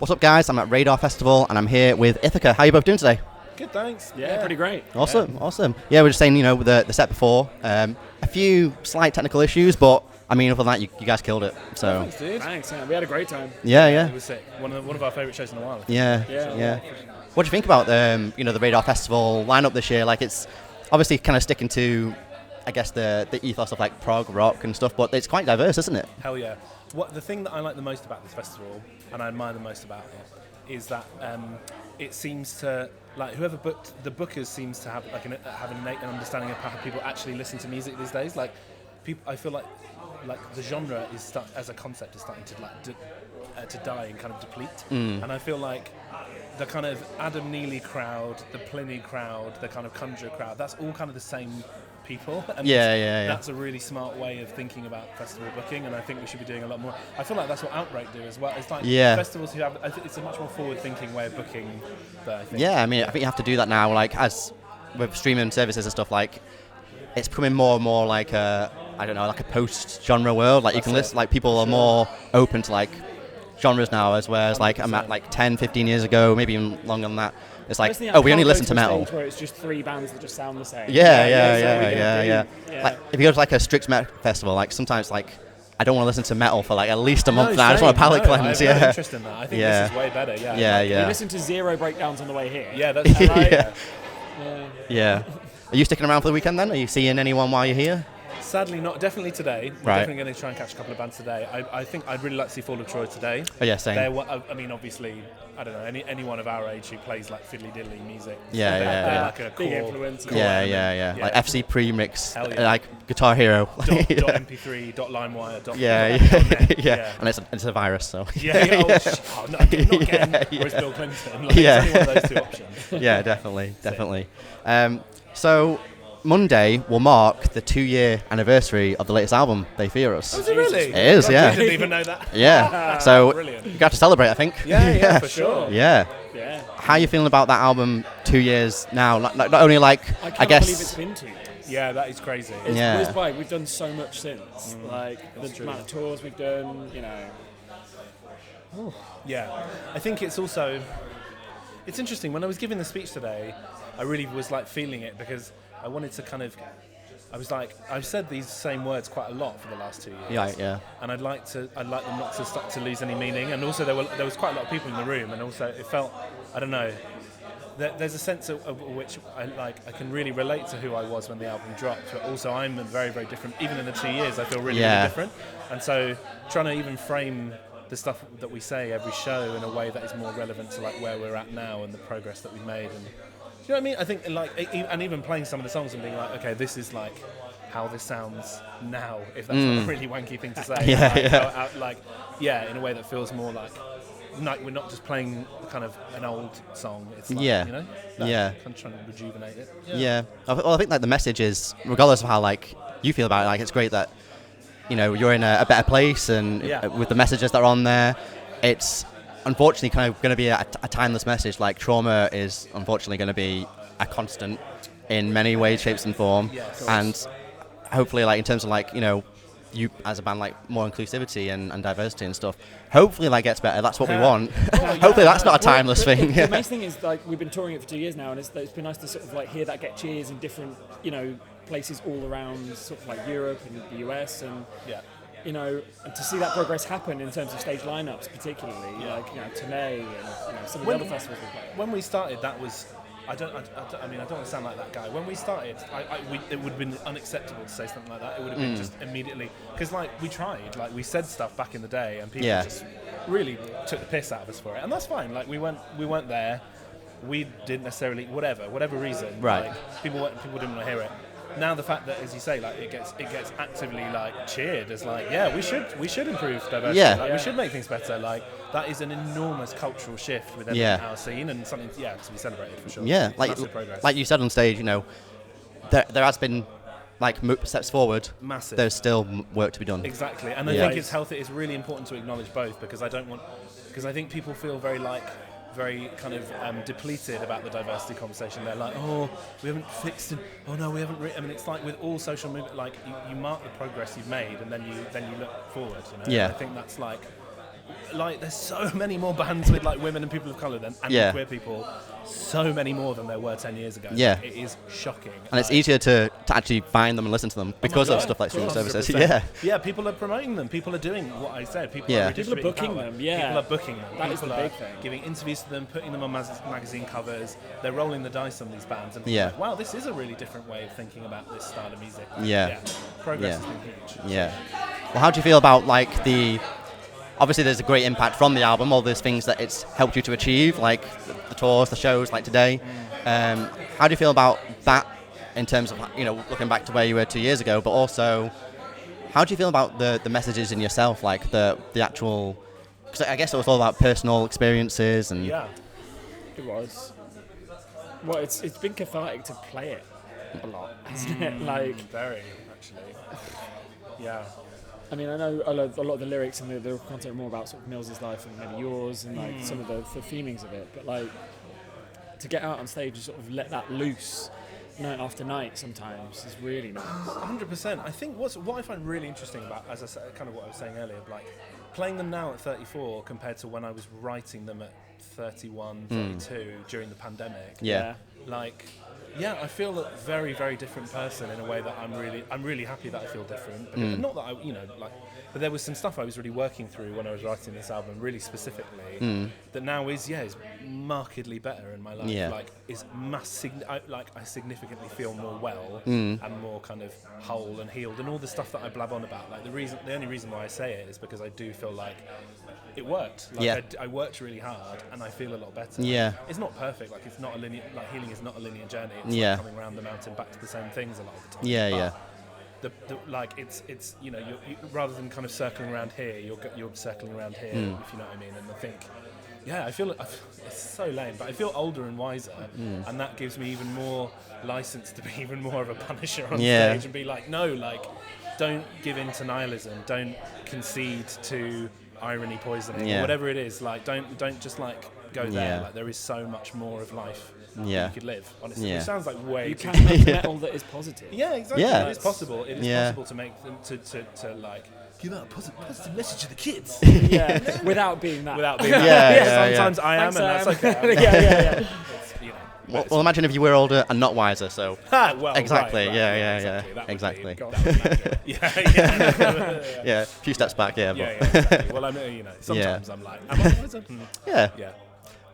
What's up, guys? I'm at Radar Festival, and I'm here with Ithaca. How are you both doing today? Good, thanks. Yeah, pretty great. Awesome. Yeah, we were just saying, the set before, a few slight technical issues, but I mean, other than that, you guys killed it. So Thanks, dude. Thanks, yeah. We had a great time. Yeah. It was sick. One of our favourite shows in a while. Yeah. What do you think about the Radar Festival lineup this year? Like, it's obviously kind of sticking to, I guess, the ethos of like prog rock and stuff, but it's quite diverse, isn't it? Hell yeah. The thing that I like the most about this festival, and I admire the most about it, is that it seems to, like, whoever booked, the bookers seems to have like have an innate understanding of how people actually listen to music these days. Like, I feel like the genre is as a concept is starting to to die and kind of deplete. And I feel like the kind of Adam Neely crowd, the Pliny crowd, the kind of Conjure crowd, that's all kind of the same people. And that's a really smart way of thinking about festival booking, and I think we should be doing a lot more. I feel like that's what Outbreak do as well. It's like festivals who have, I think it's a much more forward-thinking way of booking that I think. Yeah, I mean, I think you have to do that now, like, as with streaming services and stuff, like, it's becoming more and more like a post-genre world. Like, you can listen, like, people are more open to, like, genres now, whereas, like, I'm at, like, 10, 15 years ago, maybe even longer than that, it's like, we only listen to metal. Where it's just three bands that just sound the same. Yeah. Like, if you go to, like, a strict metal festival, like, sometimes, like, I don't want to listen to metal for, like, at least a month now. I just want a palate cleanse. I have no interest in that. I think this is way better. Yeah. We listened to Zero Breakdowns on the way here. Yeah, that's right. Yeah. Are you sticking around for the weekend then? Are you seeing anyone while you're here? Sadly not. Definitely today. We're Right. definitely going to try and catch a couple of bands today. I think I'd really like to see Fall of Troy today. Oh yeah, same. I mean, obviously, I don't know, anyone of our age who plays like fiddly-diddly music. Yeah. They're like a Big core, influence. Yeah. Like FC Premix, Hell yeah. like Guitar Hero. .mp3, .limewire, Yeah. And it's a virus, so. Not again. Where's Bill Clinton? Like, it's only one of those two options. Yeah, definitely. So Monday will mark the 2-year anniversary of the latest album, They Fear Us. Is it really? It is, yeah. I didn't even know that. Yeah. So Brilliant. you got to celebrate, I think. Yeah, for sure. Yeah. Yeah. How are you feeling about that album 2 years now? Not only like, I guess. believe it's been 2 years. Yeah, that is crazy. It's Yeah. by. We've done so much since. Like, the amount of tours we've done, Yeah, I think it's also, it's interesting. When I was giving the speech today, I really was like feeling it because I wanted to kind of, I was like, I've said these same words quite a lot for the last 2 years. Yeah. And I'd like them not to start to lose any meaning. And also there was quite a lot of people in the room, and also it felt, I don't know, there's a sense of which I can really relate to who I was when the album dropped, but also I'm very, very different. Even in the 2 years, I feel really different. And so trying to even frame the stuff that we say every show in a way that is more relevant to like where we're at now and the progress that we've made. And you know what I mean? I think and even playing some of the songs and being like, okay, this is like how this sounds now, if that's not a really wanky thing to say. In a way that feels more like we're not just playing kind of an old song. It's like, kind of trying to rejuvenate it. Yeah. Well, I think like the message is, regardless of how like you feel about it, like it's great that you're in a better place, and with the messages that are on there, it's unfortunately kind of going to be a timeless message. Like, trauma is unfortunately going to be a constant in many ways, shapes and form. And hopefully, like, in terms of like, you as a band, like more inclusivity and diversity and stuff, hopefully that gets better. That's what we want. Hopefully that's not a timeless thing. The amazing thing is, like, we've been touring it for 2 years now, and it's been nice to sort of like hear that get cheers in different, places all around sort of like Europe and the US, and and to see that progress happen in terms of stage lineups, particularly like Tomei and some of the other festivals we played. When we started, that was, I don't want to sound like that guy. When we started, it would have been unacceptable to say something like that. It would have been just immediately, because like we tried, like we said stuff back in the day, and people just really took the piss out of us for it, and that's fine. Like we weren't there. We didn't necessarily, whatever reason, right? Like, people didn't want to hear it. Now the fact that, as you say, like it gets actively like cheered as like, we should improve diversity, we should make things better. Like, that is an enormous cultural shift within our scene, and something to be celebrated for sure. Yeah, massive progress. Like you said on stage, there has been like steps forward. Massive. There's still work to be done. Exactly, and I think it's healthy. It's really important to acknowledge both, because I think people feel very kind of depleted about the diversity conversation. They're like, oh, we haven't fixed it. Oh no, we haven't. I mean, it's like with all social movement, like you mark the progress you've made, and then you look forward. Yeah. And I think that's like like there's so many more bands with like women and people of colour and queer people, so many more than there were 10 years ago. Yeah. It is shocking. And it's easier to actually find them and listen to them because of stuff like streaming services. 100%. Yeah, people are promoting them. People are doing what I said. People are booking them. Yeah, people are booking them. That is the big thing. Giving interviews to them, putting them on magazine covers. They're rolling the dice on these bands, and Yeah. like, wow, this is a really different way of thinking about this style of music. Yeah. Progress has been huge. Yeah. Well, how do you feel about like obviously there's a great impact from the album, all those things that it's helped you to achieve, like the tours, the shows, like today. How do you feel about that in terms of, you know, looking back to where you were 2 years ago, but also how do you feel about the messages in yourself, like the actual, because I guess it was all about personal experiences and... Yeah. It was. Well, it's been cathartic to play it a lot, hasn't it? Like, very, actually. Yeah. I mean, I know a lot of the lyrics and the content are more about sort of Mills's life and maybe yours and like some of the themings of it, but like to get out on stage and sort of let that loose night after night sometimes is really nice. 100%. I think what I find really interesting about, as I said, kind of what I was saying earlier, like playing them now at 34 compared to when I was writing them at 31, 32 during the pandemic. Yeah. Like, yeah, I feel a very, very different person in a way that I'm really happy that I feel different. But not that I, you know, like, but there was some stuff I was really working through when I was writing this album, really specifically, that now is markedly better in my life. Yeah. Like, is I significantly feel more well and more kind of whole and healed, and all the stuff that I blab on about. Like, the only reason why I say it is because I do feel like it worked. Like, I worked really hard, and I feel a lot better. Yeah. It's not perfect. Like, it's not a linear. Like, healing is not a linear journey. It's like coming around the mountain back to the same things a lot of the time. Yeah. But like it's you know, you rather than kind of circling around here, you're circling around here, if you know what I mean. And I think, I feel it's so lame, but I feel older and wiser, and that gives me even more license to be even more of a punisher on stage and be like, no, like, don't give in to nihilism, don't concede to irony poisoning or whatever it is. Like, don't just like go there. Like, there is so much more of life you could live, honestly. It sounds like way you too can make metal that is positive. Yeah, exactly. Yeah. It is possible. It is possible to make them to like give out a positive message to the kids. Without being that. Sometimes I am, Thanks, and that's okay. yeah. Well, imagine if you were older and not wiser, so... Well, exactly, right, yeah. Exactly. Yeah. A few steps back, but. Exactly. Well, sometimes I'm like, am I wiser? Yeah.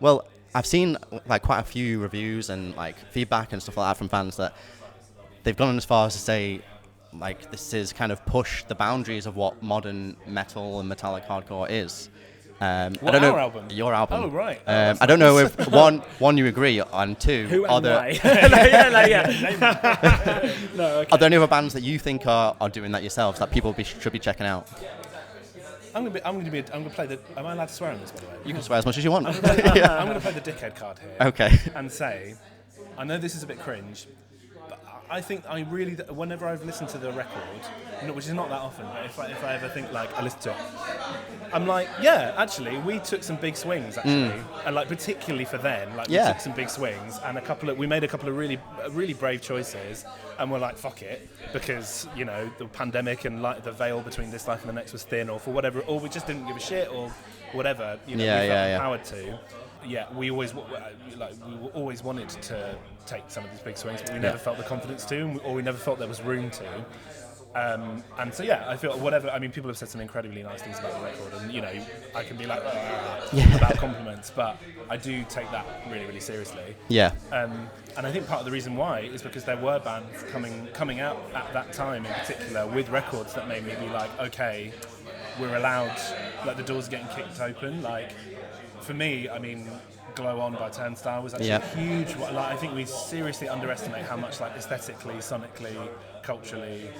Well, I've seen like quite a few reviews and like feedback and stuff like that from fans that they've gone as far as to say like this is kind of push the boundaries of what modern metal and metallic hardcore is. I don't know. Album? Your album. Oh, right. I don't know if one you agree, and two, who are and there, why? No, okay. Are there any other bands that you think are doing that yourselves that people should be checking out? I'm gonna play the. Am I allowed to swear on this, by the way? You can swear as much as you want. I'm gonna play the dickhead card here. Okay. And say, I know this is a bit cringe, but I think I really, whenever I've listened to the record, which is not that often, but if I ever think like I listen to it, I'm like, yeah, actually, we took some big swings, actually, and like particularly for them, like we took some big swings, and we made a couple of really brave choices, and we're like, fuck it, because you know the pandemic and like the veil between this life and the next was thin, or for whatever, or we just didn't give a shit, or whatever, you know, we felt empowered to. Yeah, we always always wanted to take some of these big swings, but we never felt the confidence to, or we never felt there was room to. And so I feel whatever. I mean, people have said some incredibly nice things about the record, and you know, I can be like about compliments, but I do take that really, really seriously. Yeah. And I think part of the reason why is because there were bands coming out at that time in particular with records that made me be like, okay, we're allowed. Like the doors are getting kicked open. Like for me, I mean, Glow On by Turnstile was actually a huge. Like I think we seriously underestimate how much like aesthetically, sonically, culturally.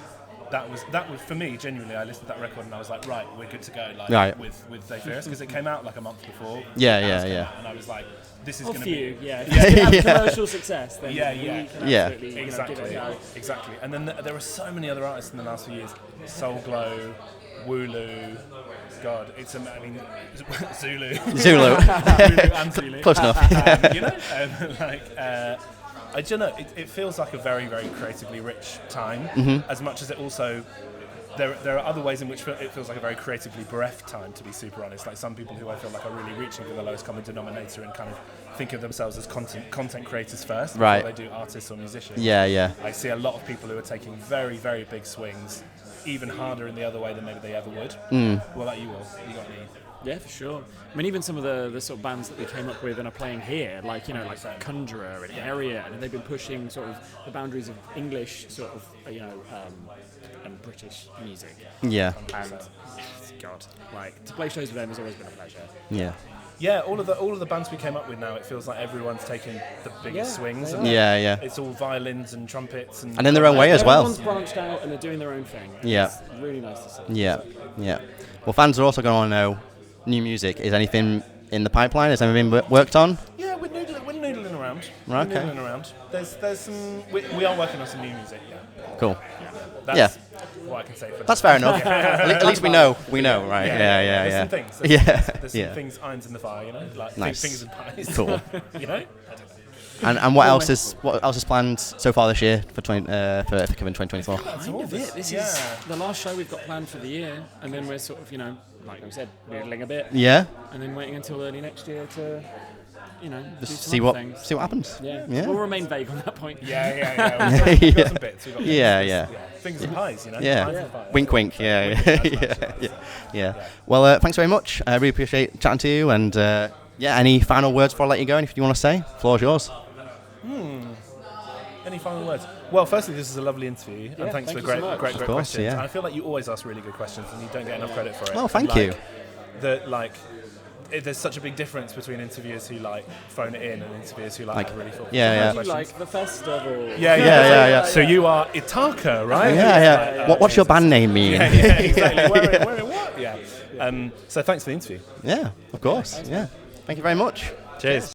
That was for me genuinely. I listened to that record and I was like, right, we're good to go. Like with They Fear Us, because it came out like a month before. Out, and I was like, this is going to be. If you have commercial success, then exactly. And then there are so many other artists in the last few years: Soul Glow, Wooloo. God, Zulu. Zulu and Zulu. Close enough. I don't know. It feels like a very, very creatively rich time, as much as it also there are other ways in which it feels like a very creatively bereft time, to be super honest. Like some people who I feel like are really reaching for the lowest common denominator and kind of think of themselves as content creators first before they do artists or musicians. Yeah. I see a lot of people who are taking very, very big swings, even harder in the other way than maybe they ever would. What about you, Will? You got any? Yeah, for sure. I mean, even some of the sort of bands that we came up with and are playing here, like, you know, like Conjurer and Area, and they've been pushing sort of the boundaries of English sort of, and British music. Yeah. And, God, like, to play shows with them has always been a pleasure. Yeah. Yeah, all of the bands we came up with now, it feels like everyone's taking the biggest swings. And Yeah. It's all violins and trumpets and in their own way as well. Everyone's branched out and they're doing their own thing. Yeah. It's really nice to see. Yeah. Well, fans are also going to want to know new music. Is anything in the pipeline? Has anything been worked on? Yeah, we're noodling around. Right, We're okay. noodling around. There's some. We are working on some new music. Yeah. Cool. That's what I can say for That's fair enough. At least we know, right? Yeah. There's some things. There's some things, irons in the fire, you know, like Nice. fingers and pies. Cool. You know. And what else is planned so far this year for Ithaca in 2024? Kind of it. This is the last show we've got planned for the year, and then we're sort of, like we said, noodling a bit. Yeah. And then waiting until early next year to, Just do some see other what things. happens. Yeah. Yeah. We'll remain vague on that point. Yeah. We've got some bits. We've got Yeah. Fingers and pies, you know. Yeah. Pies and pies. Wink. Yeah. Well, thanks very much. I really appreciate chatting to you. And any final words before I let you go? Anything you want to say? Floor's yours. Any final words? Well, firstly, this is a lovely interview, and thanks for thank you so much. great course, questions. yeah. And I feel like you always ask really good questions, and you don't get enough credit for it. Oh, thank you. There's such a big difference between interviewers who phone it in and interviewers who have really thoughtful Yeah. How do you like the festival? Yeah. So you are Ithaca, right? Yeah. What's your band name mean? Yeah, exactly. Where in what? Yeah. So thanks for the interview. Yeah, of course. Yeah. Thank you very much. Cheers.